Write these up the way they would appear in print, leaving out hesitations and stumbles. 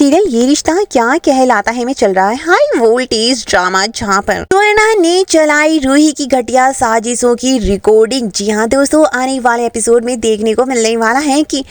Serial ये रिश्ता क्या कहलाता है में चल रहा है हाई वोल्टेज ड्रामा, जहां पर स्वर्णा ने चलाई रूही की घटिया साजिशों की रिकॉर्डिंग। जी हाँ दोस्तों, आने वाले एपिसोड में देखने को मिलने वाला है कि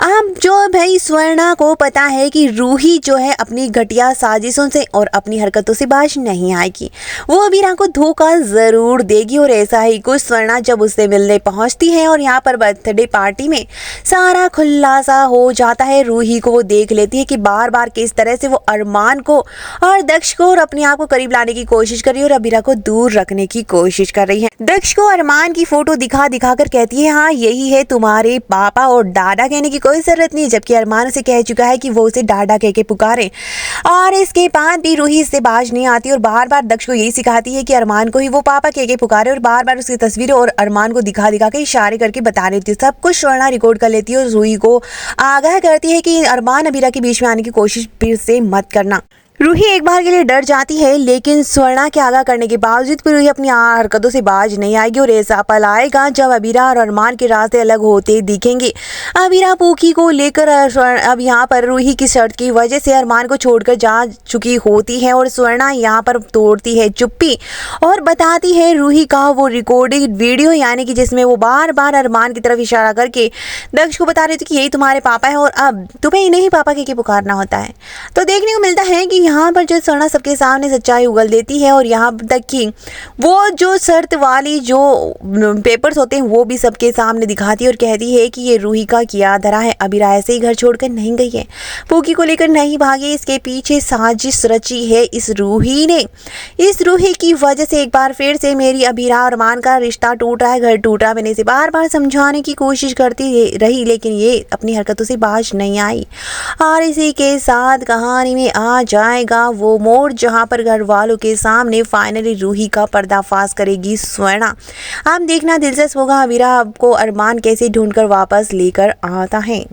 अब जो भाई स्वर्णा को पता है कि रूही जो है अपनी घटिया साजिशों से और अपनी हरकतों से बाज नहीं आएगी, वो अबीरा को धोखा जरूर देगी। और ऐसा ही कुछ स्वर्णा जब उससे मिलने पहुंचती है और यहाँ पर बर्थडे पार्टी में सारा खुलासा हो जाता है। रूही को वो देख लेती है कि बार बार किस तरह से वो अरमान को और दक्ष को और अपने आप को करीब लाने की कोशिश कर रही है और अबीरा को दूर रखने की कोशिश कर रही है। दक्ष को अरमान की फोटो दिखा दिखा कर कहती है हाँ यही है तुम्हारे पापा, और डाडा कहने की कोई जरूरत नहीं, जबकि अरमान उसे कह चुका है कि वो उसे डाडा कह के पुकारे। और इसके बाद भी रूही इससे बाज नहीं आती और बार बार दक्ष को यही सिखाती है कि अरमान को ही वो पापा कह के पुकारे, और बार बार उसकी तस्वीरें और अरमान को दिखा दिखा के इशारे करके बता देती है। सब कुछ स्वर्णा रिकॉर्ड कर लेती है और रूही को आगाह करती है कि अरमान अबीरा के बीच में आने की कोशिश फिर से मत करना। रूही एक बार के लिए डर जाती है, लेकिन स्वर्णा के आगाह करने के बावजूद भी रूही अपनी हरकतों से बाज नहीं आएगी। और ऐसा पल आएगा जब अबीरा और अरमान के रास्ते अलग होते दिखेंगे। अबीरा पूकी को लेकर अब यहाँ पर रूही की शर्त की वजह से अरमान को छोड़कर जा चुकी होती है और स्वर्णा यहाँ पर तोड़ती है चुप्पी और बताती है रूही का वो रिकॉर्डेड वीडियो, यानी कि जिसमें वो बार बार अरमान की तरफ इशारा करके दक्ष को बता रही थी कि यही तुम्हारे पापा है और अब तुम्हें इन्हें ही पापा कह के पुकारना होता है। तो देखने को मिलता है कि यहाँ पर जो स्वर्णा सबके सामने सच्चाई उगल देती है और यहाँ तक कि वो जो शर्त वाली जो पेपर्स होते हैं वो भी सबके सामने दिखाती है और कहती है कि ये रूही का किया धरा है, अबीरा ऐसे ही घर छोड़कर नहीं गई है, पूकी को लेकर नहीं भागी, इसके पीछे साजिश रची है इस रूही ने। इस रूही की वजह से एक बार फिर से मेरी अबीरा और अरमान का रिश्ता टूट रहा है। घर टूट रहा, मैंने इसे बार बार समझाने की कोशिश करती रही, लेकिन ये अपनी हरकतों से बाज नहीं आई। और इसी के साथ कहानी में आ जाएगा वो मोड़ जहां पर घर वालों के सामने फाइनली रूही का पर्दाफाश करेगी स्वर्णा। अब देखना दिलचस्प होगा अबीरा को अरमान कैसे ढूंढकर वापस लेकर आता है।